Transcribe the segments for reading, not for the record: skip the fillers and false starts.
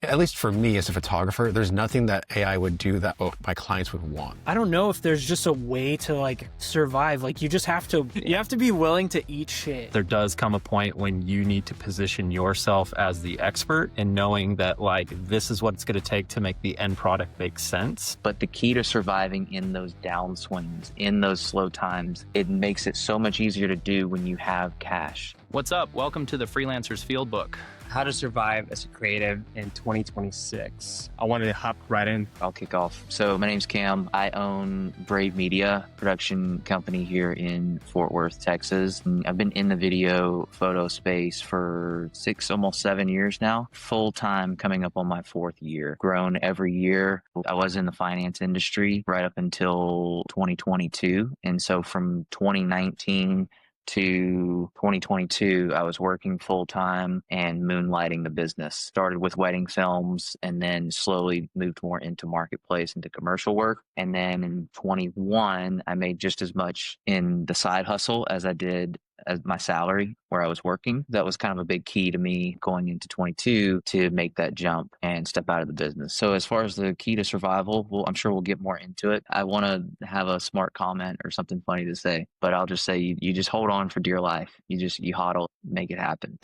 At least for me as a photographer, there's nothing that AI would do that my clients would want. I don't know if there's just a way to like survive. Like you have to be willing to eat shit. There does come a point when you need to position yourself as the expert and knowing that like, this is what it's going to take to make the end product make sense. But the key to surviving in those downswings, in those slow times, it makes it so much easier to do when you have cash. What's up? Welcome to the Freelancer's Field Book. How to survive as a creative in 2026. I wanted to hop right in. I'll kick off. So my name's Cam. I own Brave Media, production company here in Fort Worth, Texas. And I've been in the video photo space for 6, almost 7 years now. Full time, coming up on my 4th year. Grown every year. I was in the finance industry right up until 2022. And so from 2019 to 2022, I was working full time and moonlighting the business. Started with wedding films and then slowly moved more into marketplace, into commercial work. And then in 21, I made just as much in the side hustle as I did as my salary where I was working. That was kind of a big key to me going into 22 to make that jump and step out of the business. So as far as the key to survival, well, I'm sure we'll get more into it. I want to have a smart comment or something funny to say, but I'll just say you just hold on for dear life. You hodl, make it happen.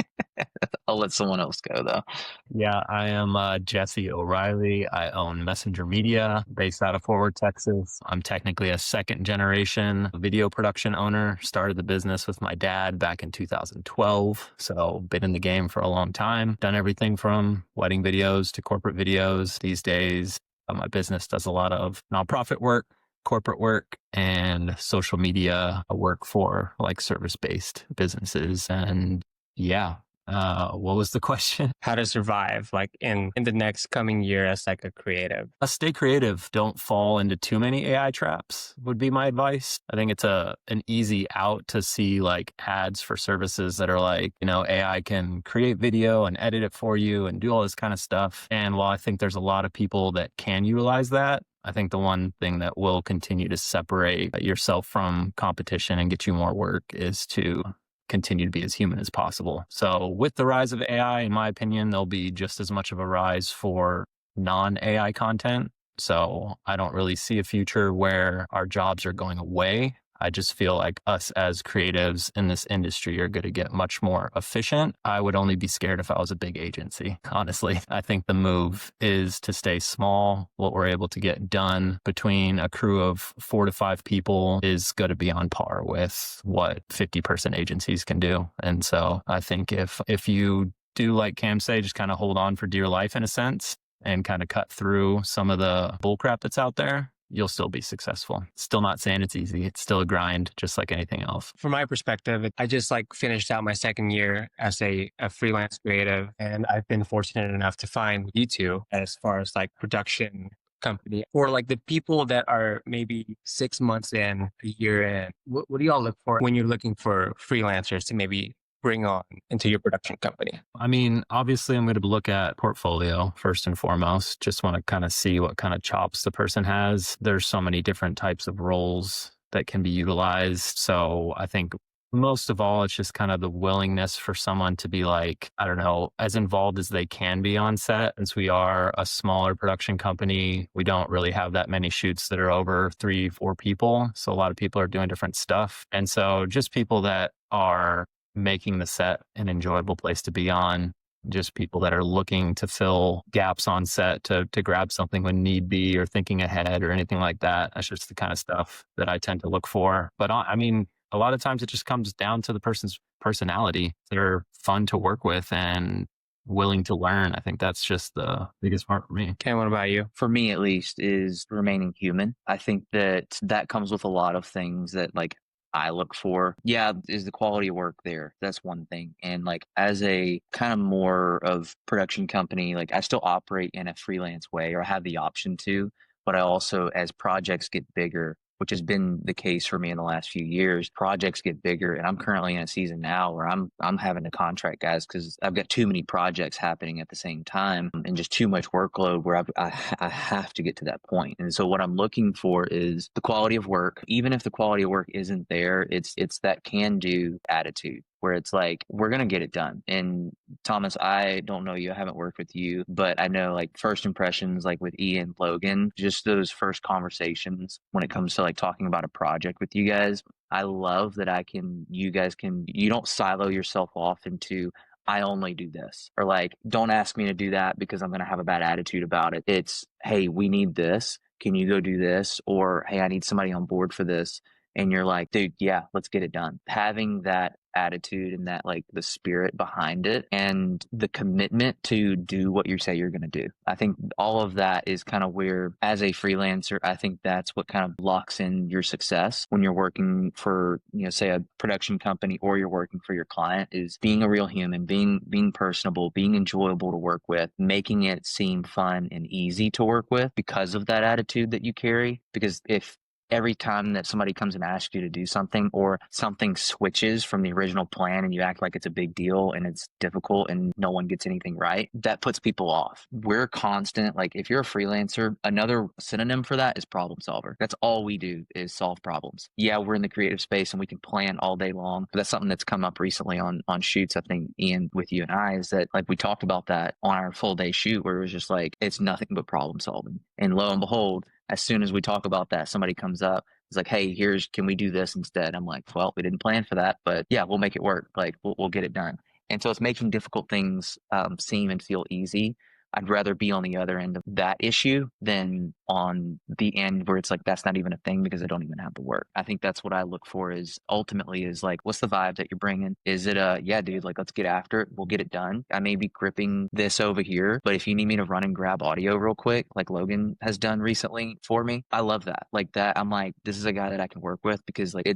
I'll let someone else go though. Yeah, I am Jesse O'Reilly. I own Messenger Media based out of Fort Worth, Texas. I'm technically a second generation video production owner. Started the business with my dad back in 2012. So been in the game for a long time. Done everything from wedding videos to corporate videos. These days, my business does a lot of nonprofit work, corporate work, and social media work for like service-based businesses. And yeah. What was the question? How to survive like in the next coming year as like a creative. Stay creative. Don't fall into too many AI traps would be my advice. I think it's an easy out to see like ads for services that are like, AI can create video and edit it for you and do all this kind of stuff. And while I think there's a lot of people that can utilize that, I think the one thing that will continue to separate yourself from competition and get you more work is to continue to be as human as possible. So with the rise of AI, in my opinion, there'll be just as much of a rise for non-AI content. So I don't really see a future where our jobs are going away. I just feel like us as creatives in this industry are going to get much more efficient. I would only be scared if I was a big agency, honestly. I think the move is to stay small. What we're able to get done between a crew of 4 to 5 people is going to be on par with what 50-person agencies can do. And so I think if you do, like Cam say, just kind of hold on for dear life in a sense and kind of cut through some of the bullcrap that's out there, you'll still be successful. Still not saying it's easy. It's still a grind, just like anything else. From my perspective, I just like finished out my 2nd year as a freelance creative, and I've been fortunate enough to find you two as far as like production company or like the people that are maybe 6 months in, a year in. What do y'all look for when you're looking for freelancers to maybe bring on into your production company? I mean, obviously I'm going to look at portfolio first and foremost. Just want to kind of see what kind of chops the person has. There's so many different types of roles that can be utilized. So I think most of all, it's just kind of the willingness for someone to be like, I don't know, as involved as they can be on set. Since we are a smaller production company, we don't really have that many shoots that are over 3-4 people. So a lot of people are doing different stuff. And so just people that are making the set an enjoyable place to be on, just people that are looking to fill gaps on set to grab something when need be or thinking ahead or anything like that. That's just the kind of stuff that I tend to look for. But I mean, a lot of times it just comes down to the person's personality. They're fun to work with and willing to learn. I think that's just the biggest part for me. Okay, what about you? For me, at least, is remaining human. I think that comes with a lot of things that like I look for. Yeah, is the quality of work there? That's one thing. And like as a kind of more of production company, like I still operate in a freelance way, or I have the option to, but I also, as projects get bigger, which has been the case for me in the last few years. Projects get bigger, and I'm currently in a season now where I'm having to contract guys because I've got too many projects happening at the same time and just too much workload where I have to get to that point. And so what I'm looking for is the quality of work. Even if the quality of work isn't there, it's that can-do attitude, where it's like, we're going to get it done. And Thomas, I don't know you, I haven't worked with you, but I know like first impressions, like with Ian, Logan, just those first conversations when it comes to like talking about a project with you guys. I love that you don't silo yourself off into, I only do this, or like, don't ask me to do that because I'm going to have a bad attitude about it. It's, hey, we need this. Can you go do this? Or, hey, I need somebody on board for this. And you're like, dude, yeah, let's get it done. Having that attitude and that like the spirit behind it and the commitment to do what you say you're going to do. I think all of that is kind of where, as a freelancer, I think that's what kind of locks in your success when you're working for, say a production company, or you're working for your client, is being a real human, being personable, being enjoyable to work with, making it seem fun and easy to work with because of that attitude that you carry. Because if every time that somebody comes and asks you to do something, or something switches from the original plan and you act like it's a big deal and it's difficult and no one gets anything right, that puts people off. We're constant. Like if you're a freelancer, another synonym for that is problem solver. That's all we do is solve problems. Yeah, we're in the creative space and we can plan all day long. But that's something that's come up recently on shoots, I think, Ian, with you and I, is that like we talked about that on our full day shoot, where it was just like, it's nothing but problem solving. And lo and behold, as soon as we talk about that, somebody comes up, it's like, hey, can we do this instead? I'm like, well, we didn't plan for that, but yeah, we'll make it work. Like we'll get it done. And so it's making difficult things seem and feel easy. I'd rather be on the other end of that issue than on the end where it's like, that's not even a thing because I don't even have to work. I think that's what I look for, is ultimately is like, what's the vibe that you're bringing? Is it yeah, dude, like, let's get after it. We'll get it done. I may be gripping this over here, but if you need me to run and grab audio real quick, like Logan has done recently for me, I love that. Like that, I'm like, this is a guy that I can work with, because like,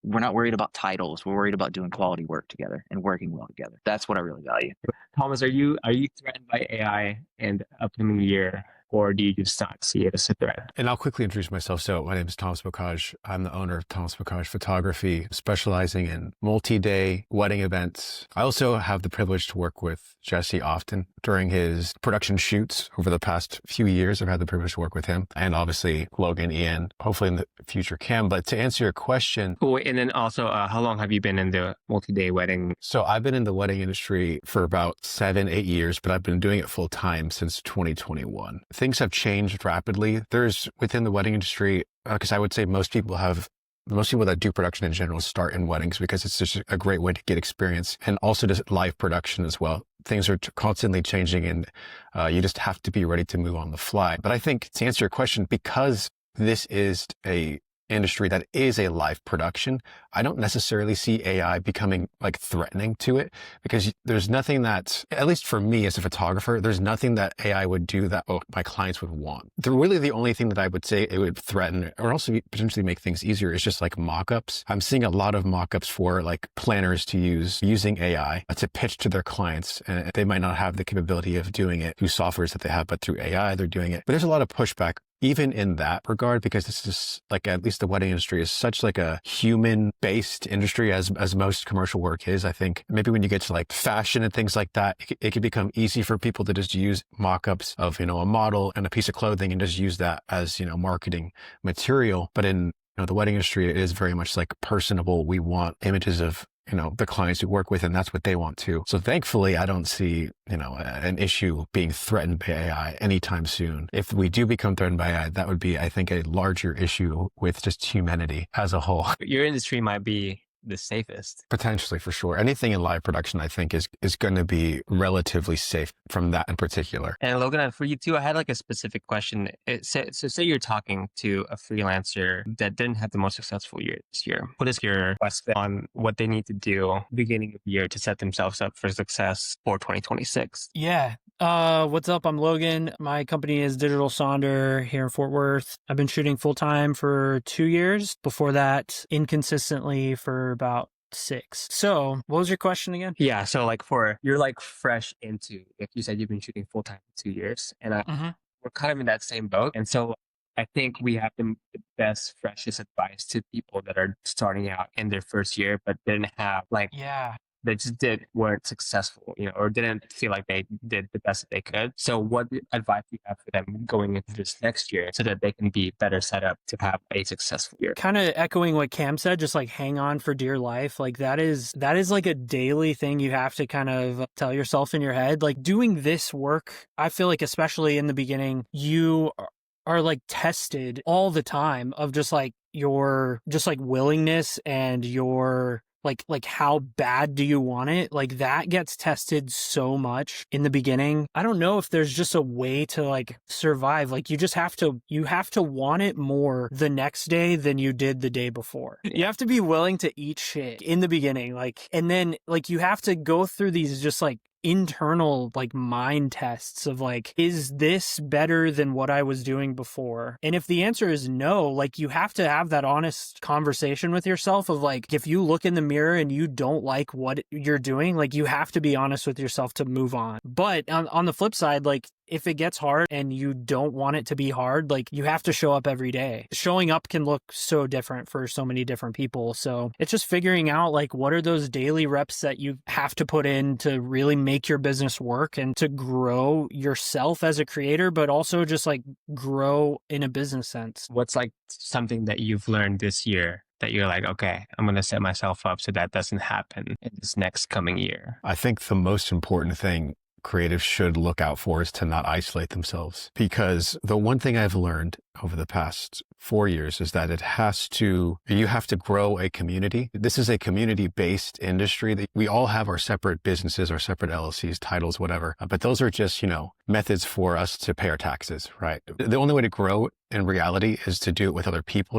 we're not worried about titles. We're worried about doing quality work together and working well together. That's what I really value. Thomas, are you threatened by AI in the upcoming year, or do you just not see it as a threat? And I'll quickly introduce myself. So my name is Thomas Bocage. I'm the owner of Thomas Bocage Photography, specializing in multi-day wedding events. I also have the privilege to work with Jesse often during his production shoots. Over the past few years, I've had the privilege to work with him, and obviously Logan, Ian, hopefully in the future Cam. But to answer your question. Cool. And then also, how long have you been in the multi-day wedding? So I've been in the wedding industry for about 7-8 years, but I've been doing it full time since 2021. Things have changed rapidly. There's within the wedding industry, because I would say most people that do production in general start in weddings because it's just a great way to get experience, and also just live production as well. Things are constantly changing, and you just have to be ready to move on the fly. But I think to answer your question, because this is a industry that is a live production, I don't necessarily see AI becoming like threatening to it, because there's nothing that, at least for me as a photographer, there's nothing that AI would do that my clients would want. The only thing that I would say it would threaten, or also potentially make things easier, is just like mock-ups. I'm seeing a lot of mock-ups for like planners to use using AI to pitch to their clients, and they might not have the capability of doing it through softwares that they have, but through AI, they're doing it. But there's a lot of pushback even in that regard, because this is like, at least the wedding industry is such like a human based industry as most commercial work is. I think maybe when you get to like fashion and things like that, it can become easy for people to just use mock-ups of, a model and a piece of clothing and just use that as, marketing material. But in the wedding industry, it is very much like personable. We want images of the clients we work with, and that's what they want too. So thankfully, I don't see, an issue being threatened by AI anytime soon. If we do become threatened by AI, that would be, I think, a larger issue with just humanity as a whole. Your industry might be the safest. Potentially, for sure. Anything in live production, I think, is going to be relatively safe from that in particular. And Logan, for you too, I had like a specific question. So say you're talking to a freelancer that didn't have the most successful year this year. What is your request on what they need to do beginning of the year to set themselves up for success for 2026? Yeah. What's up? I'm Logan. My company is Digital Sonder here in Fort Worth. I've been shooting full time for 2 years. Before that, inconsistently for about 6. So what was your question again? Yeah. So like you're like fresh into, like you said, you've been shooting full time for 2 years, and we're kind of in that same boat. And so I think we have the best, freshest advice to people that are starting out in their first year, but didn't have like they just weren't successful, or didn't feel like they did the best that they could. So what advice do you have for them going into this next year so that they can be better set up to have a successful year? Kind of echoing what Cam said, just like hang on for dear life. Like that is like a daily thing you have to kind of tell yourself in your head. Like doing this work, I feel like especially in the beginning, you are like tested all the time of just like your just like willingness and your like how bad do you want it? Like that gets tested so much in the beginning. I don't know if there's just a way to like survive. Like you have to want it more the next day than you did the day before. You have to be willing to eat shit in the beginning. Like, and then like you have to go through these just like internal like mind tests of like, is this better than what I was doing before? And if the answer is no, like you have to have that honest conversation with yourself of like, if you look in the mirror and you don't like what you're doing, like you have to be honest with yourself to move on. But on the flip side, like if it gets hard and you don't want it to be hard, like you have to show up every day. Showing up can look so different for so many different people. So it's just figuring out like what are those daily reps that you have to put in to really make your business work and to grow yourself as a creator, but also just like grow in a business sense. What's like something that you've learned this year that you're like, okay, I'm going to set myself up so that doesn't happen in this next coming year? I think the most important thing creatives should look out for is to not isolate themselves. Because the one thing I've learned over the past 4 years is that you have to grow a community. This is a community-based industry that we all have our separate businesses, our separate LLCs, titles, whatever. But those are just, methods for us to pay our taxes, right? The only way to grow in reality is to do it with other people,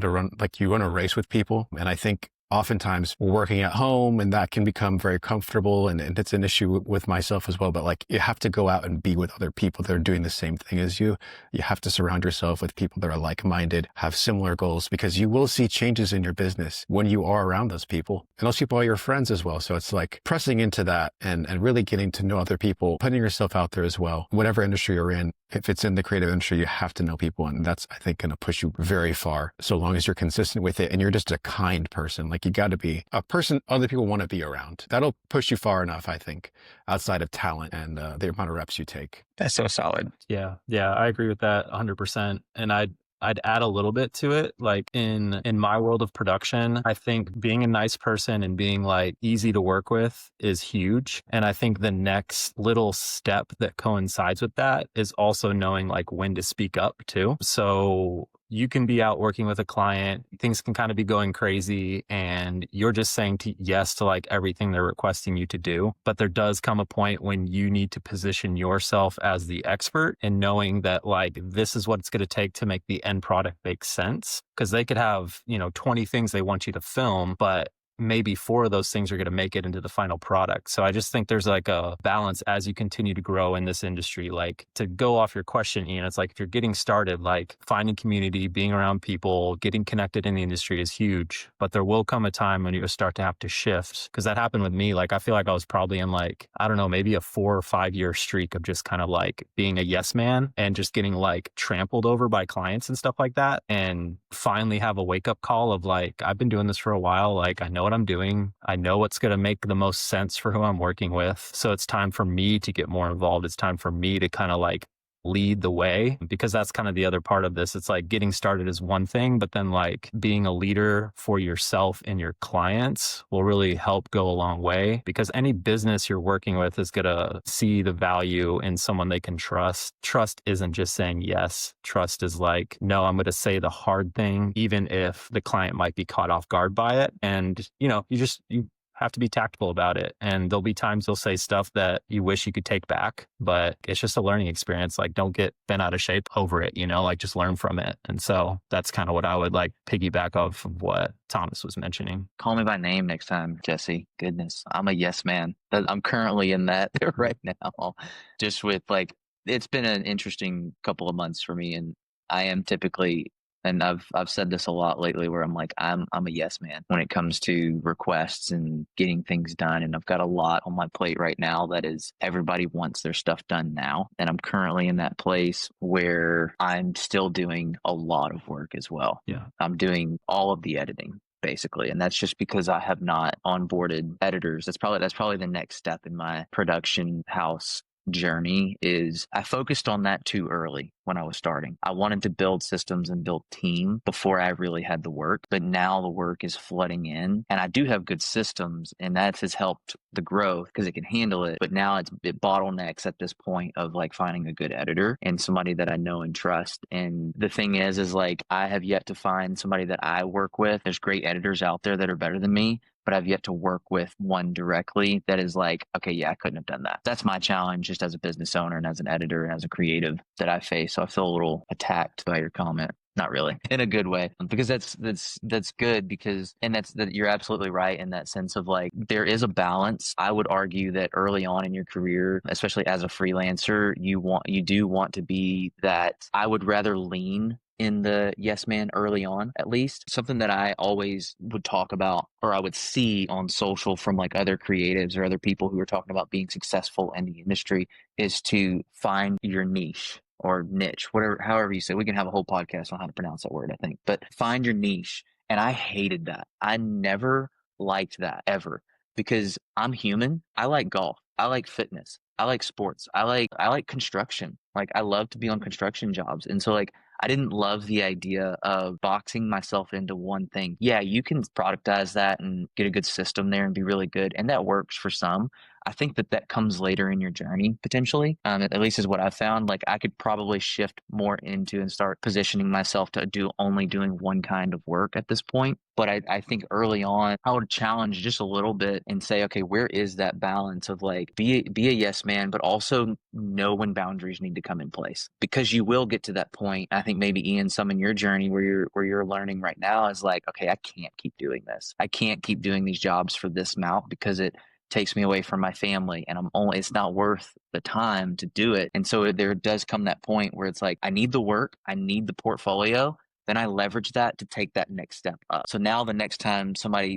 you run a race with people. And I think oftentimes we're working at home and that can become very comfortable and it's an issue with myself as well. But like you have to go out and be with other people that are doing the same thing as you. You have to surround yourself with people that are like-minded, have similar goals, because you will see changes in your business when you are around those people. And those people are your friends as well. So it's like pressing into that and really getting to know other people, putting yourself out there as well. Whatever industry you're in, if it's in the creative industry, you have to know people. And that's, I think, going to push you very far so long as you're consistent with it and you're just a kind person. Like you got to be a person other people want to be around. That'll push you far enough, I think, outside of talent and the amount of reps you take. That's so solid. Yeah, I agree with that 100%. And I'd add a little bit to it. Like in my world of production, I think being a nice person and being like easy to work with is huge. And I think the next little step that coincides with that is also knowing like when to speak up too. So you can be out working with a client, things can kind of be going crazy and you're just saying yes to like everything they're requesting you to do. But there does come a point when you need to position yourself as the expert and knowing that like, this is what it's going to take to make the end product make sense. Because they could have, 20 things they want you to film, but maybe 4 of those things are going to make it into the final product. So I just think there's like a balance as you continue to grow in this industry. Like to go off your question, Ian, it's like if you're getting started, like finding community, being around people, getting connected in the industry is huge. But there will come a time when you start to have to shift. Because that happened with me. Like I feel like I was probably in like, I don't know, maybe a 4 or 5 year streak of just kind of like being a yes man and just getting like trampled over by clients and stuff like that. And finally have a wake up call of like, I've been doing this for a while. Like I know what I'm doing. I know what's going to make the most sense for who I'm working with. So it's time for me to get more involved. It's time for me to kind of like lead the way, because that's kind of the other part of this. It's like getting started is one thing, but then like being a leader for yourself and your clients will really help go a long way, because any business you're working with is going to see the value in someone they can trust. Trust isn't just saying yes. Trust is like, no, I'm going to say the hard thing, even if the client might be caught off guard by it. And, you have to be tactful about it. And there'll be times you'll say stuff that you wish you could take back, but it's just a learning experience. Like don't get bent out of shape over it, like just learn from it. And so that's kind of what I would like piggyback off of what Thomas was mentioning. Call me by name next time, Jesse. Goodness, I'm a yes man. I'm currently in that right now. Just with like, it's been an interesting couple of months for me. And I am typically, and I've said this a lot lately, where I'm like, I'm a yes man when it comes to requests and getting things done. And I've got a lot on my plate right now that is, everybody wants their stuff done now. And I'm currently in that place where I'm still doing a lot of work as well. Yeah. I'm doing all of the editing. basically. And that's just because I have not onboarded editors. That's probably the next step in my production house journey. Is I focused on that too early when I was starting. I wanted to build systems and build team before I really had the work, but now the work is flooding in, and I do have good systems, and that has helped the growth because it can handle it. But now it bottlenecks at this point of like finding a good editor and somebody that I know and trust. And the thing is like I have yet to find somebody that I work with. There's great editors out there that are better than me, but I've yet to work with one directly that is like, okay, yeah, I couldn't have done that. That's my challenge just as a business owner and as an editor and as a creative that I face. So I feel a little attacked by your comment. Not really, in a good way, because that's good, because, and that you're absolutely right in that sense of like, there is a balance. I would argue that early on in your career, especially as a freelancer, you do want to be that. I would rather lean in the yes man early on, at least. Something that I always would talk about, or I would see on social from like other creatives or other people who are talking about being successful in the industry, is to find your niche or niche, whatever, however you say. We can have a whole podcast on how to pronounce that word, I think, but find your niche. And I hated that. I never liked that ever, because I'm human. I like golf. I like fitness. I like sports. I like construction. Like I love to be on construction jobs. And so like, I didn't love the idea of boxing myself into one thing. Yeah, you can productize that and get a good system there and be really good, and that works for some. I think that comes later in your journey, potentially. At least is what I found. Like I could probably shift more into and start positioning myself to only doing one kind of work at this point. But I think early on, I would challenge just a little bit and say, okay, where is that balance of like, be a yes man, but also know when boundaries need to come in place, because you will get to that point. I think maybe Ian, some in your journey where you're learning right now is like, okay, I can't keep doing this. I can't keep doing these jobs for this amount because it takes me away from my family, and it's not worth the time to do it. And so there does come that point where it's like, I need the work, I need the portfolio, then I leverage that to take that next step up. So now the next time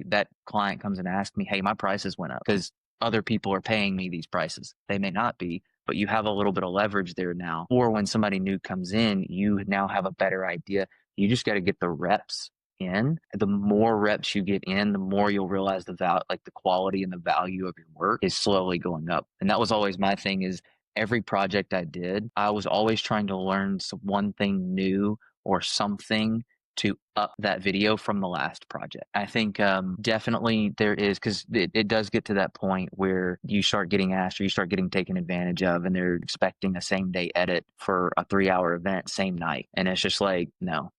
that client comes and asks me, hey, my prices went up because other people are paying me these prices. They may not be, but you have a little bit of leverage there now. Or when somebody new comes in, you now have a better idea. You just got to get the reps in. The more reps you get in, the more you'll realize the quality and the value of your work is slowly going up. And that was always my thing, is every project I did, I was always trying to learn one thing new or something to up that video from the last project. I think definitely there is, because it does get to that point where you start getting asked or you start getting taken advantage of, and they're expecting a same day edit for a 3-hour event same night. And it's just like, no,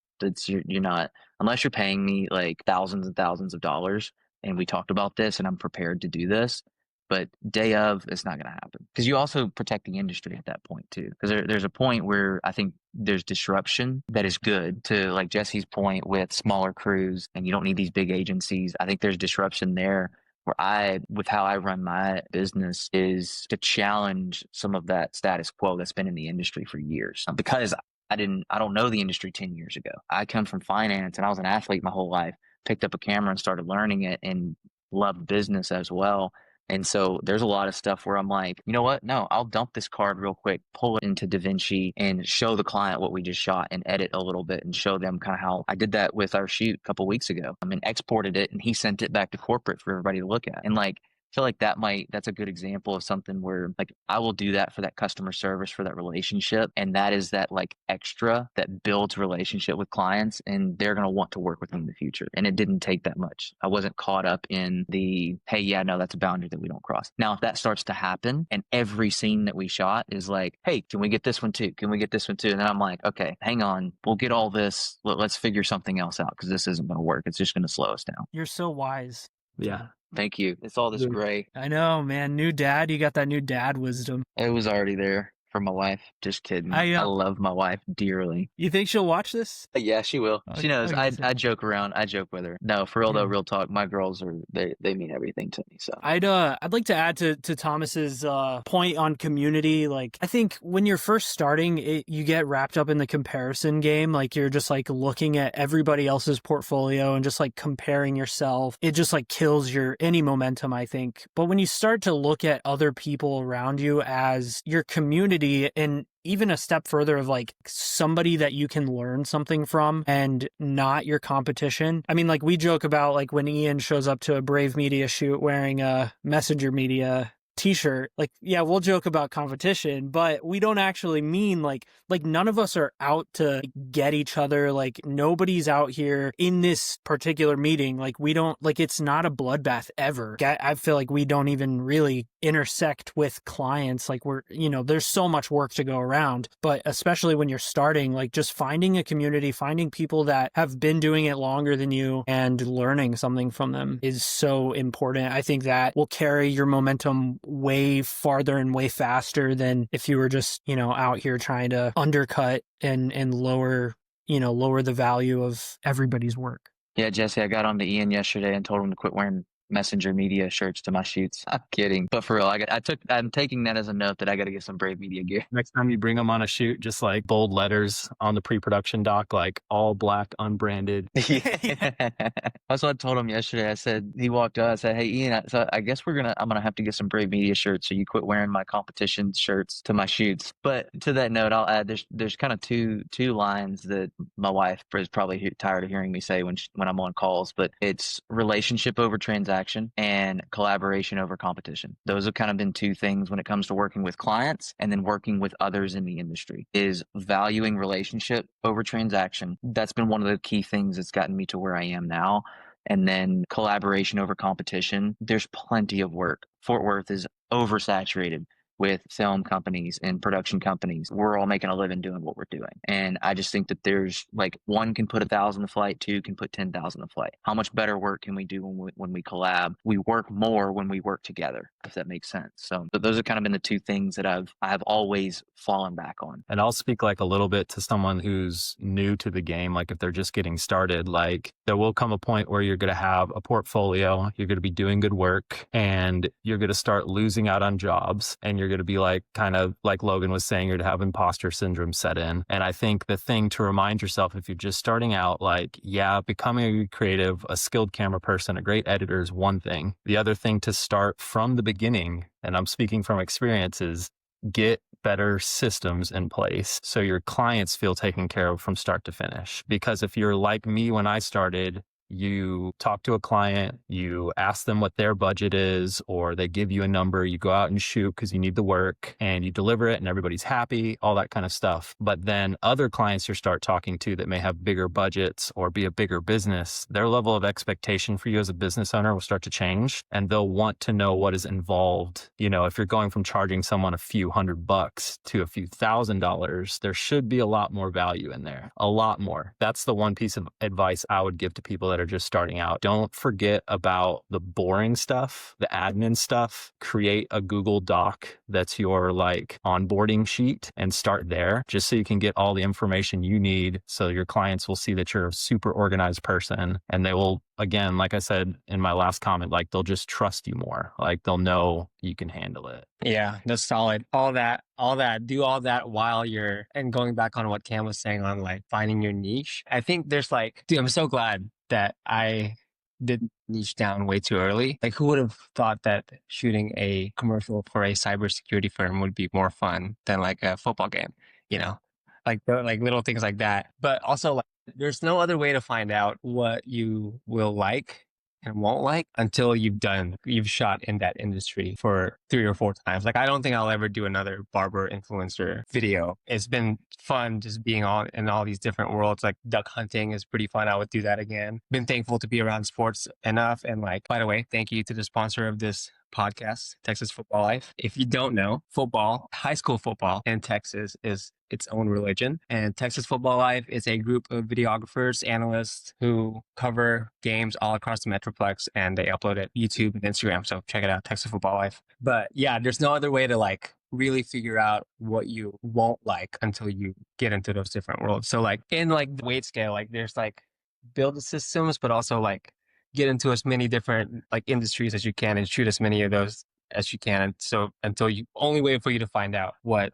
you're not, unless you're paying me like thousands and thousands of dollars and we talked about this and I'm prepared to do this. But day of, it's not going to happen, because you also protect the industry at that point too. Because there's a point where I think there's disruption that is good, to like Jesse's point with smaller crews, and you don't need these big agencies. I think there's disruption there where with how I run my business, is to challenge some of that status quo that's been in the industry for years. Because I don't know the industry 10 years ago. I come from finance and I was an athlete my whole life, picked up a camera and started learning it and loved business as well. And so there's a lot of stuff where I'm like, you know what? No, I'll dump this card real quick, pull it into DaVinci and show the client what we just shot and edit a little bit and show them kind of how I did that with our shoot a couple weeks ago. I mean, exported it and he sent it back to corporate for everybody to look at. And like, I feel like that's a good example of something where like I will do that for that customer service, for that relationship. And that is that like extra that builds relationship with clients, and they're going to want to work with me in the future. And it didn't take that much. I wasn't caught up in the, hey, yeah, no, that's a boundary that we don't cross. Now, if that starts to happen and every scene that we shot is like, hey, can we get this one too? Can we get this one too? And then I'm like, okay, hang on, we'll get all this. Let's figure something else out, because this isn't going to work. It's just going to slow us down. You're so wise. Yeah. Thank you. It's all this gray. I know, man. New dad. You got that new dad wisdom. It was already there for my wife. Just kidding. I love my wife dearly. You think she'll watch this? Yeah, she will. Okay. She knows. I joke around. I joke with her. No, for real though, real talk. My girls they mean everything to me. So I'd like to add to Thomas's point on community. Like, I think when you're first starting, you get wrapped up in the comparison game. Like, you're just like looking at everybody else's portfolio and just like comparing yourself. It just like kills any momentum, I think. But when you start to look at other people around you as your community, and even a step further of like somebody that you can learn something from and not your competition. I mean, like we joke about like when Ian shows up to a Brave Media shoot wearing a Messenger Media t-shirt, like, yeah, we'll joke about competition, but we don't actually mean like none of us are out to get each other. Like nobody's out here in this particular meeting. Like we don't, like, it's not a bloodbath ever. I feel like we don't even really intersect with clients. Like we're, there's so much work to go around, but especially when you're starting, like just finding a community, finding people that have been doing it longer than you and learning something from them is so important. I think that will carry your momentum way farther and way faster than if you were just, out here trying to undercut and lower the value of everybody's work. Yeah, Jesse, I got on to Ian yesterday and told him to quit wearing Messenger Media shirts to my shoots. I'm kidding, but for real, I'm taking that as a note that I got to get some Brave Media gear. Next time you bring them on a shoot, just like bold letters on the pre-production doc, like all black, unbranded. Yeah. That's what I told him yesterday. I said, he walked up, I said, hey Ian, I guess I'm gonna have to get some Brave Media shirts, so you quit wearing my competition shirts to my shoots. But to that note, I'll add there's kind of two lines that my wife is probably tired of hearing me say when I'm on calls, but it's relationship over transaction and collaboration over competition. Those have kind of been two things when it comes to working with clients and then working with others in the industry, is valuing relationship over transaction. That's been one of the key things that's gotten me to where I am now. And then collaboration over competition. There's plenty of work. Fort Worth is oversaturated with film companies and production companies. We're all making a living doing what we're doing. And I just think that there's like, one can put 1,000 to flight, two can put 10,000 to flight. How much better work can we do when we collab? We work more when we work together, if that makes sense. So those have kind of been the two things that I've always fallen back on. And I'll speak like a little bit to someone who's new to the game. Like if they're just getting started, like there will come a point where you're going to have a portfolio, you're going to be doing good work, and you're going to start losing out on jobs, and you're going to be like, kind of like Logan was saying, you're to have imposter syndrome set in. And I think the thing to remind yourself, if you're just starting out, like, yeah, becoming a creative, a skilled camera person, a great editor is one thing. The other thing to start from the beginning, and I'm speaking from experience, is get better systems in place so your clients feel taken care of from start to finish. Because if you're like me when I started, you talk to a client, you ask them what their budget is, or they give you a number, you go out and shoot because you need the work, and you deliver it and everybody's happy, all that kind of stuff. But then other clients you start talking to that may have bigger budgets or be a bigger business, their level of expectation for you as a business owner will start to change, and they'll want to know what is involved. If you're going from charging someone a few $100 to a few $1,000s, there should be a lot more value in there, a lot more. That's the one piece of advice I would give to people that are just starting out. Don't forget about the boring stuff, the admin stuff. Create a Google Doc that's your like onboarding sheet and start there, just so you can get all the information you need, so your clients will see that you're a super organized person, and they will, again, like I said in my last comment, like they'll just trust you more. Like they'll know you can handle it. Yeah, that's solid. Do all that while you're, and going back on what Cam was saying on like finding your niche. I think there's like, dude, I'm so glad that I did niche down way too early. Like who would have thought that shooting a commercial for a cybersecurity firm would be more fun than like a football game, like little things like that. But also like, there's no other way to find out what you will like and won't like until you've shot in that industry for 3 or 4 times. Like, I don't think I'll ever do another barber influencer video. It's been fun just being in all these different worlds. Like duck hunting is pretty fun. I would do that again. Been thankful to be around sports enough. And like, by the way, thank you to the sponsor of this podcast, Texas Football Life. If you don't know, football, high school football in Texas is its own religion. And Texas Football Life is a group of videographers, analysts who cover games all across the Metroplex, and they upload it YouTube and Instagram. So check it out, Texas Football Life. But yeah, there's no other way to like really figure out what you won't like until you get into those different worlds. So like in like the weight scale, like there's like build the systems, but also like get into as many different like industries as you can and shoot as many of those as you can. And so only way for you to find out what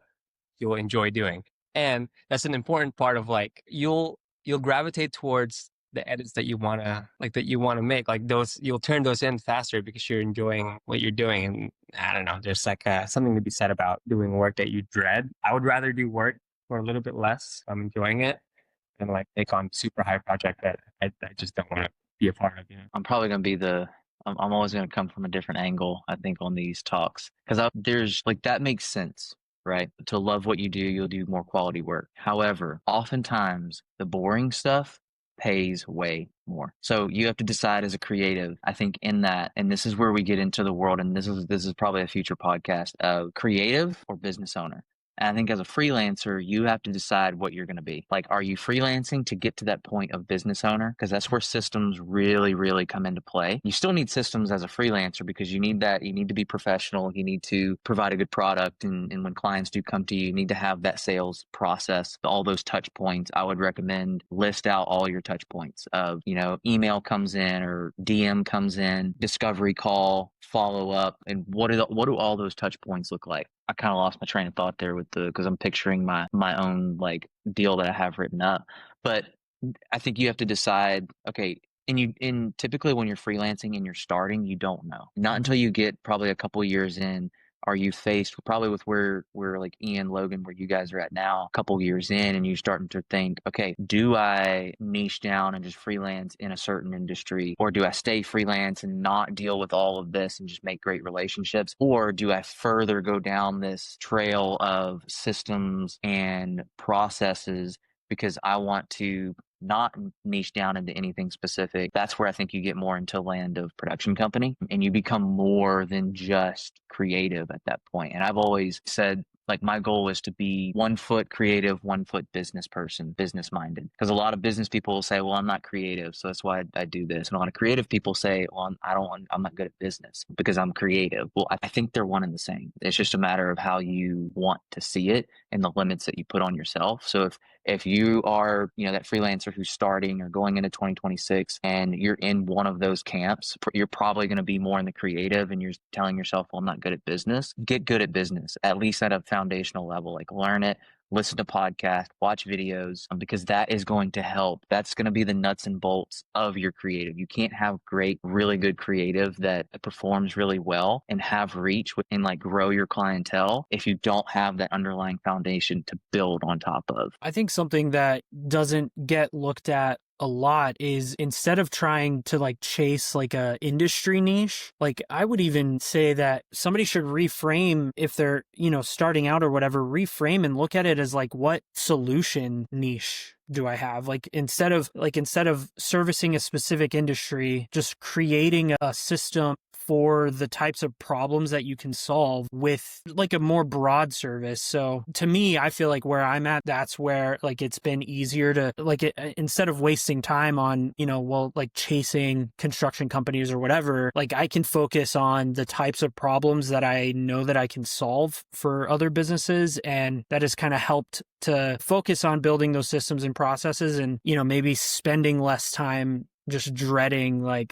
you'll enjoy doing. And that's an important part of like, you'll gravitate towards the edits that you want to make, like those, you'll turn those in faster because you're enjoying what you're doing. And I don't know, there's like something to be said about doing work that you dread. I would rather do work for a little bit less. I'm enjoying it than like take on super high project that I just don't want to be a part of. I'm probably going to be I'm always going to come from a different angle, I think, on these talks. Because there's like, that makes sense, right? To love what you do, you'll do more quality work. However, oftentimes the boring stuff pays way more. So you have to decide as a creative, I think, in that, and this is where we get into the world, and this is probably a future podcast of creative or business owner. And I think as a freelancer, you have to decide what you're going to be. Like, are you freelancing to get to that point of business owner? Because that's where systems really, really come into play. You still need systems as a freelancer because you need to be professional. You need to provide a good product. And when clients do come to you, you need to have that sales process, all those touch points. I would recommend list out all your touch points of, email comes in or DM comes in, discovery call, follow up. And what do all those touch points look like? I kind of lost my train of thought there because I'm picturing my own like deal that I have written up. But I think you have to decide, okay, and typically when you're freelancing and you're starting, you don't know. Not until you get probably a couple years in are you faced probably with where like Ian, Logan, where you guys are at now, a couple years in, and you starting to think, okay, do I niche down and just freelance in a certain industry, or do I stay freelance and not deal with all of this and just make great relationships, or do I further go down this trail of systems and processes because I want to not niche down into anything specific? That's where I think you get more into land of production company and you become more than just creative at that point. And I've always said, like, my goal is to be 1 foot creative, 1 foot business person, business minded. Because a lot of business people will say, well, I'm not creative, so that's why I do this. And a lot of creative people say, well, I'm not good at business because I'm creative. Well, I think they're one and the same. It's just a matter of how you want to see it and the limits that you put on yourself. So if you are, that freelancer who's starting or going into 2026 and you're in one of those camps, you're probably going to be more in the creative and you're telling yourself, well, I'm not good at business. Get good at business, at least at a foundational level. Like, learn it, listen to podcasts, watch videos, because that is going to help. That's going to be the nuts and bolts of your creative. You can't have great, really good creative that performs really well and have reach and like grow your clientele if you don't have that underlying foundation to build on top of. I think something that doesn't get looked at a lot is, instead of trying to like chase like a industry niche, like I would even say that somebody should reframe, if they're, starting out or whatever, reframe and look at it as like, what solution niche do I have? Like, instead of servicing a specific industry, just creating a system for the types of problems that you can solve with like a more broad service. So to me, I feel like where I'm at, that's where like it's been easier to like instead of wasting time on, like chasing construction companies or whatever, like I can focus on the types of problems that I know that I can solve for other businesses. And that has kind of helped to focus on building those systems and processes and, maybe spending less time just dreading like,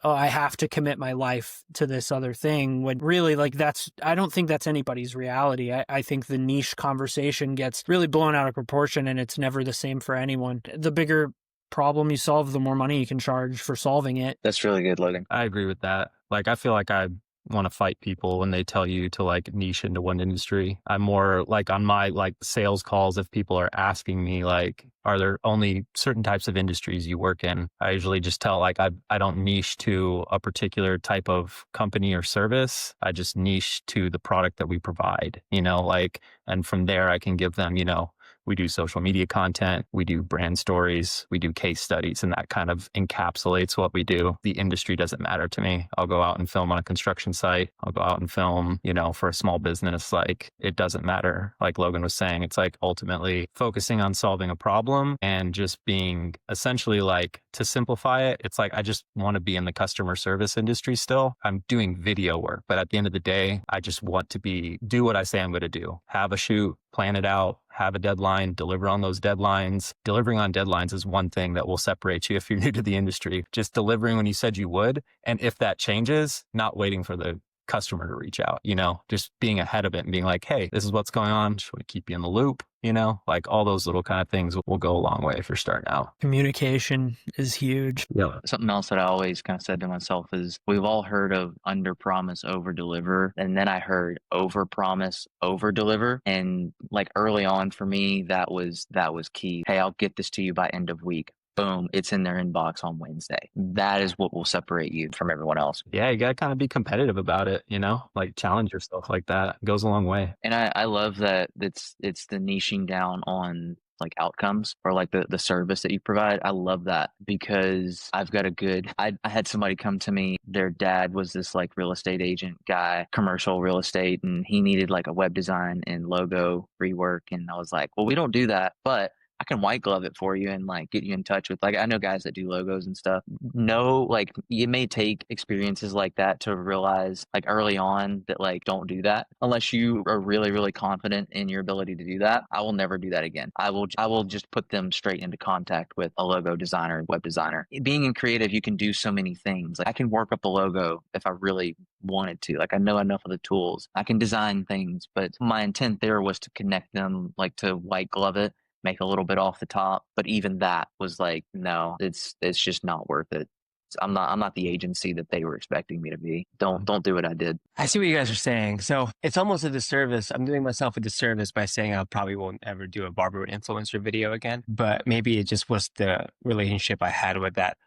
oh, I have to commit my life to this other thing, when really like I don't think that's anybody's reality. I think the niche conversation gets really blown out of proportion and it's never the same for anyone. The bigger problem you solve, the more money you can charge for solving it. That's really good, Logan. I agree with that. Like, I feel like I want to fight people when they tell you to like niche into one industry. I'm more like on my like sales calls, if people are asking me like, are there only certain types of industries you work in? I usually just tell like, I don't niche to a particular type of company or service. I just niche to the product that we provide, and from there I can give them, we do social media content, we do brand stories, we do case studies, and that kind of encapsulates what we do. The industry doesn't matter to me. I'll go out and film on a construction site. I'll go out and film, for a small business. Like, it doesn't matter. Like Logan was saying, it's like ultimately focusing on solving a problem and just being essentially like, to simplify it, it's like, I just want to be in the customer service industry still. I'm doing video work, but at the end of the day, I just want to do what I say I'm going to do. Have a shoot, plan it out, have a deadline, deliver on those deadlines. Delivering on deadlines is one thing that will separate you if you're new to the industry. Just delivering when you said you would. And if that changes, not waiting for the customer to reach out, just being ahead of it and being like, hey, this is what's going on. Should we keep you in the loop? Like all those little kind of things will go a long way if you're starting out. Communication is huge. Yeah. Something else that I always kind of said to myself is we've all heard of under promise, over deliver. And then I heard over promise, over deliver. And like early on for me, that was key. Hey, I'll get this to you by end of week. Boom, it's in their inbox on Wednesday. That is what will separate you from everyone else. Yeah, you got to kind of be competitive about it, like challenge yourself like that. It goes a long way. And I love that it's the niching down on like outcomes or like the service that you provide. I love that because I've got I had somebody come to me, their dad was this like real estate agent guy, commercial real estate, and he needed like a web design and logo rework. And I was like, well, we don't do that, but I can white glove it for you and like get you in touch with, like, I know guys that do logos and stuff. No, like it may take experiences like that to realize like early on that like don't do that unless you are really, really confident in your ability to do that. I will never do that again. I will just put them straight into contact with a logo designer, web designer. Being in creative, you can do so many things. Like I can work up a logo if I really wanted to. Like I know enough of the tools. I can design things, but my intent there was to connect them, like to white glove it, make a little bit off the top. But even that was like, no, it's just not worth it. I'm not the agency that they were expecting me to be. Don't do what I did. I see what you guys are saying. So it's almost a disservice. I'm doing myself a disservice by saying I probably won't ever do a barber influencer video again. But maybe it just was the relationship I had with that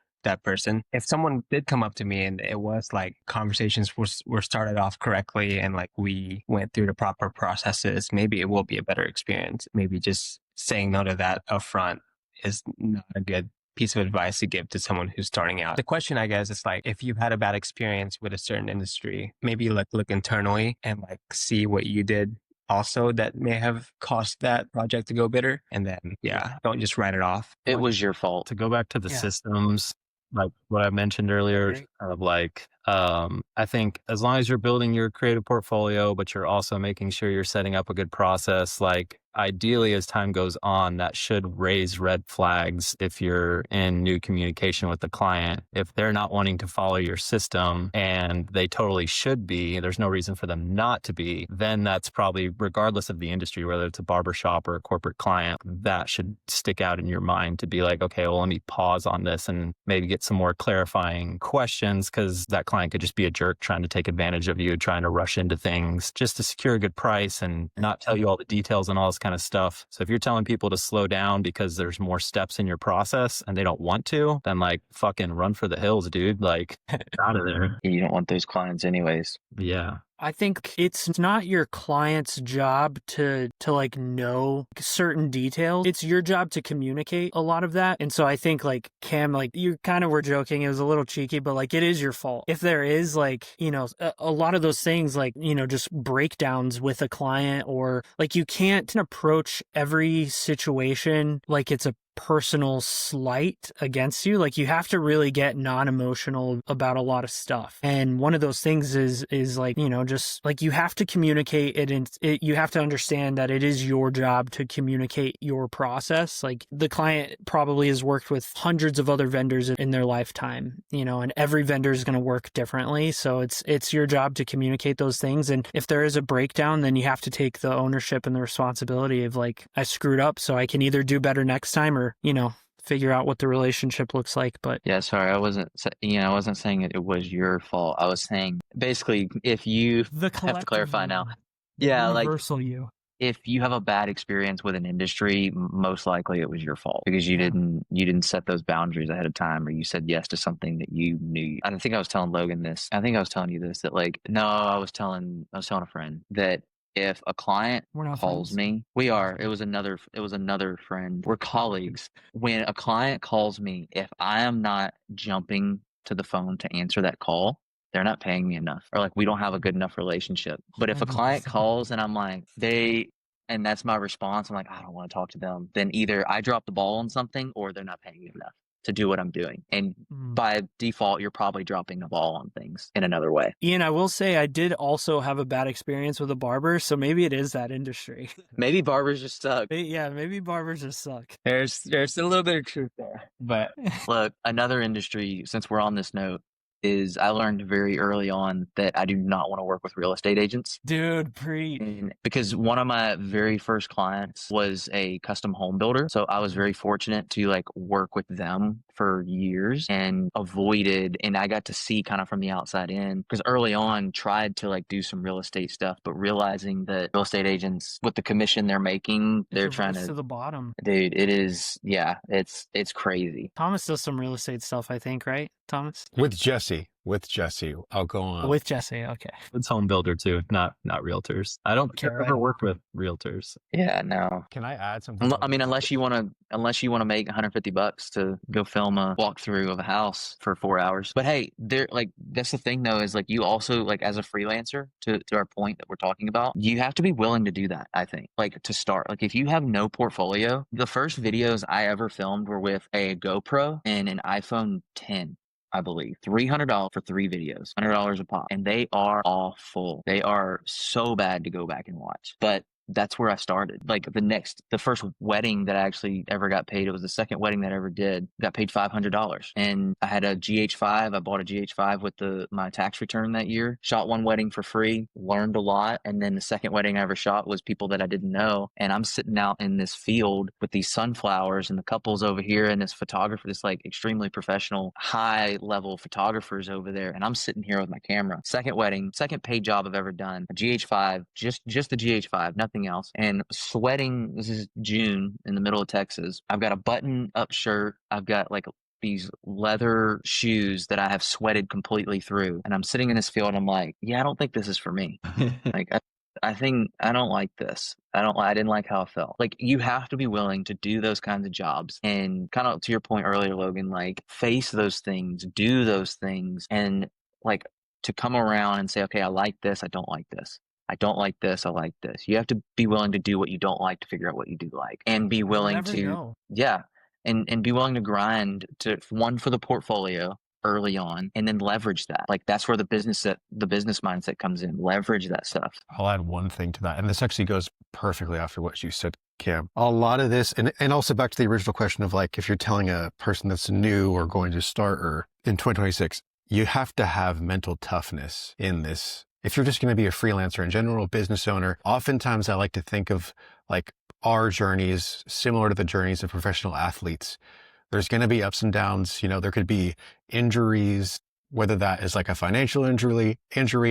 person. If someone did come up to me and it was like conversations were started off correctly and like we went through the proper processes, maybe it will be a better experience. Maybe just saying no to that upfront is not a good piece of advice to give to someone who's starting out. The question, I guess, is like, if you've had a bad experience with a certain industry, maybe like look internally and like see what you did also that may have caused that project to go bitter. And then, don't just write it off. It was your fault. To go back to the systems, like what I mentioned earlier, kind of like, I think as long as you're building your creative portfolio, but you're also making sure you're setting up a good process, like ideally as time goes on, that should raise red flags if you're in new communication with the client. If they're not wanting to follow your system and they totally should be, there's no reason for them not to be, then that's probably, regardless of the industry, whether it's a barbershop or a corporate client, that should stick out in your mind to be like, okay, well, let me pause on this and maybe get some more clarifying questions, because that client could just be a jerk trying to take advantage of you, trying to rush into things just to secure a good price and not tell you all the details and all this kind of stuff. So if you're telling people to slow down because there's more steps in your process and they don't want to, then like fucking run for the hills, dude. Like get out of there. You don't want those clients anyways. Yeah. I think it's not your client's job to like know certain details. It's your job to communicate a lot of that. And so I think like Cam, like you kind of were joking, it was a little cheeky, but like it is your fault. If there is like, a lot of those things like, just breakdowns with a client, or like you can't approach every situation like it's a personal slight against you. Like you have to really get non-emotional about a lot of stuff. And one of those things is like, just like you have to communicate it, and you have to understand that it is your job to communicate your process. Like the client probably has worked with hundreds of other vendors in their lifetime, and every vendor is going to work differently. So it's your job to communicate those things. And if there is a breakdown, then you have to take the ownership and the responsibility of like, I screwed up, so I can either do better next time or figure out what the relationship looks like. But yeah, sorry, I wasn't saying it was your fault. I was saying basically if you have to clarify now. Yeah, universal you. If you have a bad experience with an industry, most likely it was your fault because you didn't set those boundaries ahead of time, or you said yes to something that you knew. I think I was telling Logan this. I think I was telling you this, that like, no, I was telling a friend that if a client calls me, it was another friend. We're colleagues. When a client calls me, if I am not jumping to the phone to answer that call, they're not paying me enough, or like we don't have a good enough relationship. But if a client calls and I'm like, and that's my response, I'm like, I don't want to talk to them, then either I drop the ball on something or they're not paying me enough to do what I'm doing. And by default, you're probably dropping the ball on things in another way. Ian, I will say I did also have a bad experience with a barber, so maybe it is that industry. Maybe barbers just suck. Yeah, maybe barbers just suck. There's a little bit of truth there. But look, another industry, since we're on this note, is I learned very early on that I do not want to work with real estate agents. Dude, preach. And because one of my very first clients was a custom home builder. So I was very fortunate to like work with them for years and avoided, and I got to see kind of from the outside in, because early on tried to like do some real estate stuff, but realizing that real estate agents with the commission they're making, they're It's a trying race to, the bottom. dude, it is, yeah, it's crazy. Thomas does some real estate stuff, I think, right, Thomas? With Jesse, I'll go on. With Jesse, okay. It's home builder too, not realtors. I don't Okay, ever right. work with realtors. Yeah, no. Can I add something? I mean, unless you want to make $150 to go film a walkthrough of a house for 4 hours. But hey, that's the thing though, is like you also, like, as a freelancer, to our point that we're talking about, you have to be willing to do that. I think, like, to start, like, if you have no portfolio, the first videos I ever filmed were with a GoPro and an iPhone 10. I believe $300 for 3 videos, $100 a pop, and they are awful. They are so bad to go back and watch. But that's where I started. Like the first wedding that I actually ever got paid, it was the second wedding that I ever did, got paid $500. And I had a GH5. I bought a GH5 with my tax return that year, shot one wedding for free, learned a lot. And then the second wedding I ever shot was people that I didn't know. And I'm sitting out in this field with these sunflowers and the couples over here and this photographer, this like extremely professional, high level photographers over there. And I'm sitting here with my camera. Second wedding, second paid job I've ever done, a GH5, just the GH5, nothing else, and sweating. This is June in the middle of Texas. I've got a button up shirt. I've got like these leather shoes that I have sweated completely through. And I'm sitting in this field and I'm like, yeah, I don't think this is for me. Like, I think I don't like this. I didn't like how I felt. Like, you have to be willing to do those kinds of jobs, and kind of to your point earlier, Logan, like, face those things, do those things, and like to come around and say, okay, I like this. I don't like this. I don't like this. I like this. You have to be willing to do what you don't like to figure out what you do like, and be willing to, know. yeah. And be willing to grind for the portfolio early on, and then leverage that. Like, that's where the business mindset comes in. Leverage that stuff. I'll add one thing to that. And this actually goes perfectly after what you said, Cam. A lot of this, and also back to the original question of like, if you're telling a person that's new or going to start or in 2026, you have to have mental toughness in this. If you're just going to be a freelancer in general, business owner, oftentimes I like to think of like our journeys similar to the journeys of professional athletes. There's going to be ups and downs. You know, there could be injuries, whether that is like a financial injury,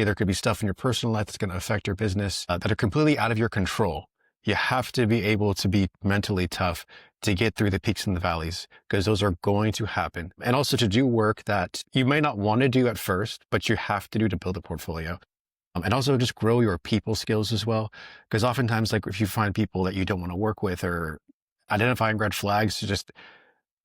there could be stuff in your personal life that's going to affect your business that are completely out of your control. You have to be able to be mentally tough to get through the peaks and the valleys, because those are going to happen. And also to do work that you may not want to do at first, but you have to do to build a portfolio. And also just grow your people skills as well. Because oftentimes, like, if you find people that you don't want to work with, or identifying red flags, just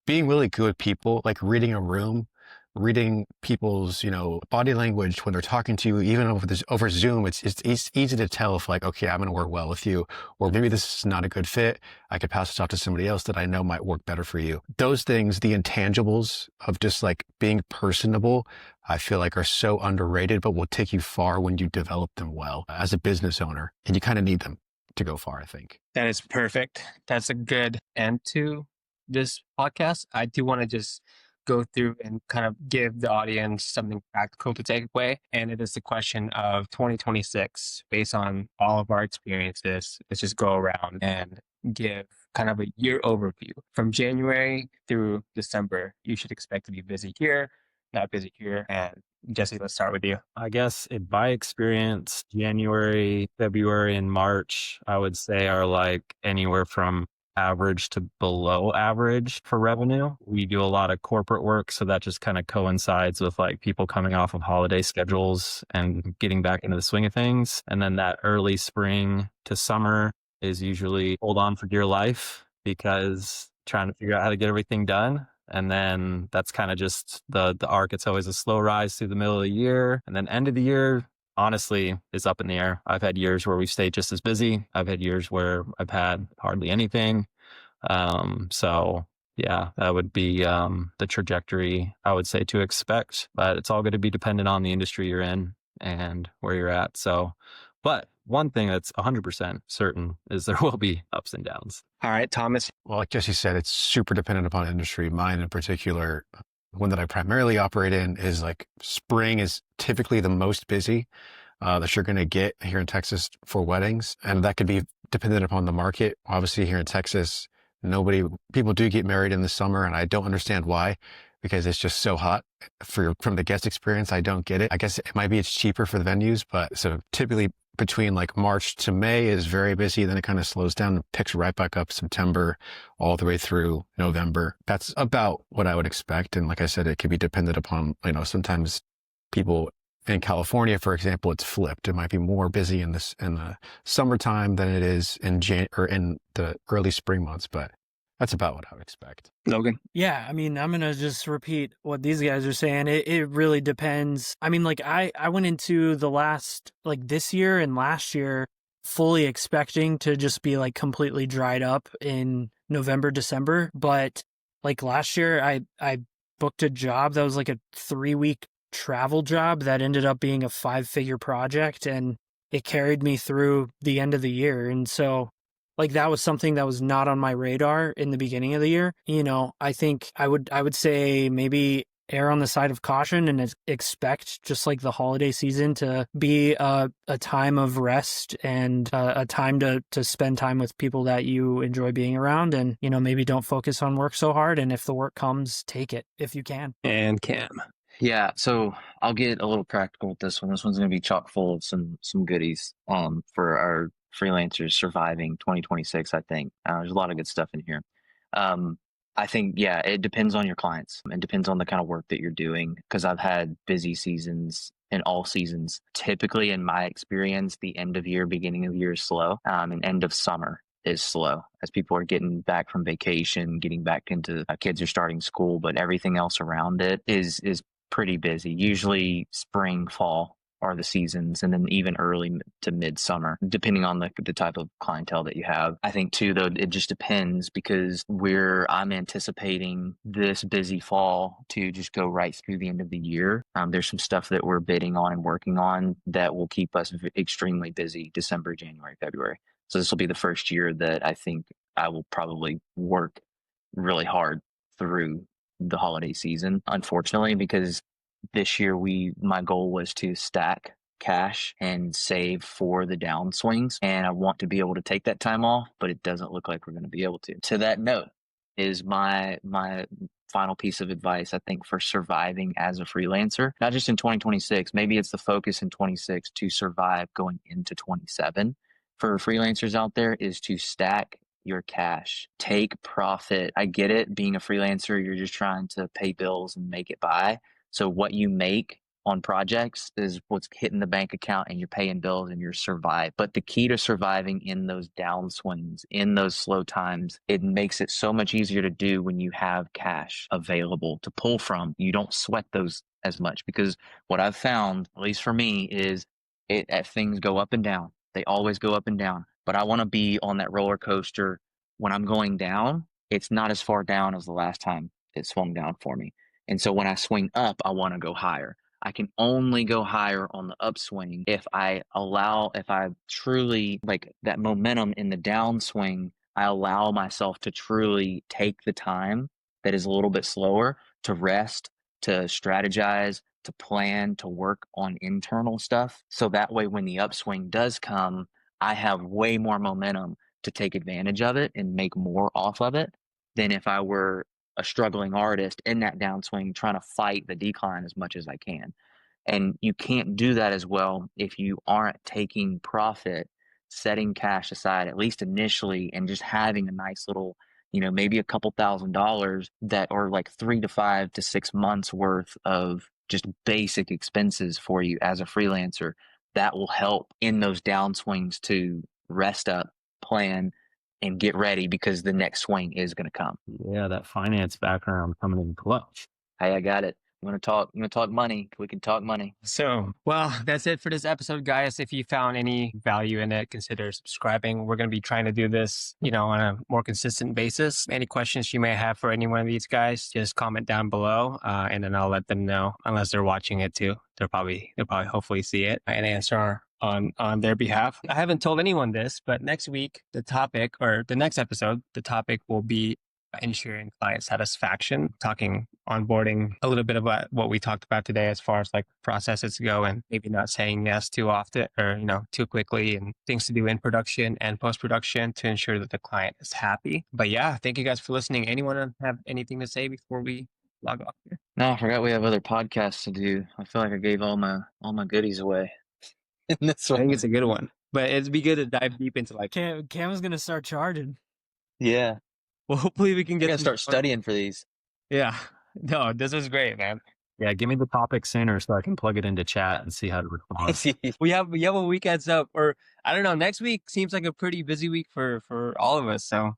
being really good with people, like reading a room, reading people's, body language when they're talking to you, even over Zoom, it's easy to tell if like, okay, I'm going to work well with you, or maybe this is not a good fit. I could pass this off to somebody else that I know might work better for you. Those things, the intangibles of just like being personable, I feel like are so underrated, but will take you far when you develop them well as a business owner. And you kind of need them to go far, I think. That is perfect. That's a good end to this podcast. I do want to just go through and kind of give the audience something practical to take away. And it is the question of 2026, based on all of our experiences. Let's just go around and give kind of a year overview. From January through December, you should expect to be busy here, not busy here. And Jesse, let's start with you. I guess by experience, January, February, and March, I would say are like anywhere from average to below average for revenue. We do a lot of corporate work, so that just kind of coincides with like people coming off of holiday schedules and getting back into the swing of things. And then that early spring to summer is usually hold on for dear life, because trying to figure out how to get everything done. And then that's kind of just the arc. It's always a slow rise through the middle of the year, and then end of the year, honestly, is up in the air. I've had years where we've stayed just as busy. I've had years where I've had hardly anything. So yeah, that would be the trajectory I would say to expect, but it's all going to be dependent on the industry you're in and where you're at. So, but one thing that's 100% certain is there will be ups and downs. All right, Thomas. Well, like Jesse said, it's super dependent upon industry. Mine in particular, one that I primarily operate in is like spring is typically the most busy that you're going to get here in Texas for weddings. And that could be dependent upon the market. Obviously here in Texas, people do get married in the summer, and I don't understand why, because it's just so hot. From the guest experience, I don't get it. I guess it might be it's cheaper for the venues, but so typically between like March to May is very busy. Then it kind of slows down and picks right back up September all the way through November. That's about what I would expect. And like I said, it could be dependent upon, sometimes people in California, for example, it's flipped. It might be more busy in the summertime than it is in in the early spring months, but that's about what I would expect. Logan? Yeah, I mean, I'm going to just repeat what these guys are saying. It really depends. I mean, like I went into this year and last year fully expecting to just be like completely dried up in November, December. But like last year, I booked a job that was like a 3-week travel job that ended up being a 5-figure project, and it carried me through the end of the year. And so like that was something that was not on my radar in the beginning of the year. I think I would say maybe err on the side of caution and expect just like the holiday season to be a time of rest and a time to spend time with people that you enjoy being around, and maybe don't focus on work so hard, and if the work comes, take it if you can. And Cam? Yeah, so I'll get a little practical with this one. This one's going to be chock full of some goodies for our freelancers surviving 2026, I think. There's a lot of good stuff in here. I think, yeah, it depends on your clients. It depends on the kind of work that you're doing, because I've had busy seasons in all seasons. Typically, in my experience, the end of year, beginning of year is slow, and end of summer is slow as people are getting back from vacation, getting back into kids are starting school, but everything else around it is pretty busy. Usually spring, fall are the seasons, and then even early to midsummer, depending on the type of clientele that you have. I think too, though, it just depends, because I'm anticipating this busy fall to just go right through the end of the year. There's some stuff that we're bidding on and working on that will keep us extremely busy December, January, February. So this will be the first year that I think I will probably work really hard through the holiday season, unfortunately, because this year my goal was to stack cash and save for the downswings, and I want to be able to take that time off, but it doesn't look like we're going to be able to. To that note is my final piece of advice, I think, for surviving as a freelancer, not just in 2026, maybe it's the focus in 26 to survive going into 27 for freelancers out there, is to stack your cash, take profit. I get it. Being a freelancer, you're just trying to pay bills and make it by. So what you make on projects is what's hitting the bank account, and you're paying bills and you're surviving. But the key to surviving in those downswings, in those slow times, it makes it so much easier to do when you have cash available to pull from. You don't sweat those as much, because what I've found, at least for me, is things go up and down. They always go up and down. But I want to be on that roller coaster. When I'm going down, it's not as far down as the last time it swung down for me. And so when I swing up, I want to go higher. I can only go higher on the upswing if I truly, like that momentum in the downswing, I allow myself to truly take the time that is a little bit slower to rest, to strategize, to plan, to work on internal stuff. So that way, when the upswing does come, I have way more momentum to take advantage of it and make more off of it than if I were a struggling artist in that downswing trying to fight the decline as much as I can. And you can't do that as well if you aren't taking profit, setting cash aside, at least initially, and just having a nice little, maybe a couple $1,000s that are like 3 to 5 to 6 months worth of just basic expenses for you as a freelancer. That will help in those downswings to rest up, plan, and get ready, because the next swing is going to come. Yeah, that finance background coming in clutch. Hey, I got it. You want to talk money? We can talk money. So, well, that's it for this episode, guys. If you found any value in it, consider subscribing. We're going to be trying to do this, on a more consistent basis. Any questions you may have for any one of these guys, just comment down below, and then I'll let them know. Unless they're watching it too, they'll probably hopefully see it and answer on their behalf. I haven't told anyone this, but next week, the next episode, the topic will be ensuring client satisfaction, talking onboarding, a little bit about what we talked about today as far as like processes go and maybe not saying yes too often or, too quickly, and things to do in production and post-production to ensure that the client is happy. But yeah, thank you guys for listening. Anyone have anything to say before we log off here? No, I forgot we have other podcasts to do. I feel like I gave all my goodies away in this I one. think it's a good one, but it'd be good to dive deep into like, Cam is gonna start charging. Yeah, well, hopefully we can I get gotta some- start studying for these. Yeah, no, this was great, man. Yeah, give me the topic sooner so I can plug it into chat and see how to respond. We have a weekend's up, or I don't know. Next week seems like a pretty busy week for all of us. So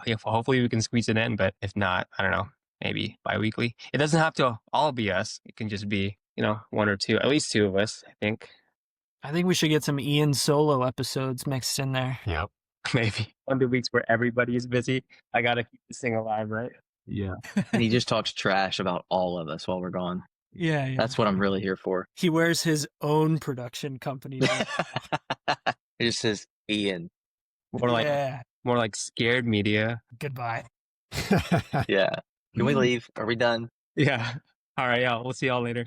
yeah, hopefully we can squeeze it in. But if not, I don't know. Maybe bi-weekly. It doesn't have to all be us. It can just be one or two, at least two of us. I think I think we should get some Ian solo episodes mixed in there. Yep. maybe one of the weeks where everybody is busy. I gotta keep this thing alive, right? Yeah. And he just talks trash about all of us while we're gone. Yeah. That's what I'm really here for. He wears his own production company name. It just says Ian. More like scared media. Goodbye. Yeah. Can we leave? Are we done? Yeah. All right. Yeah. We'll see y'all later.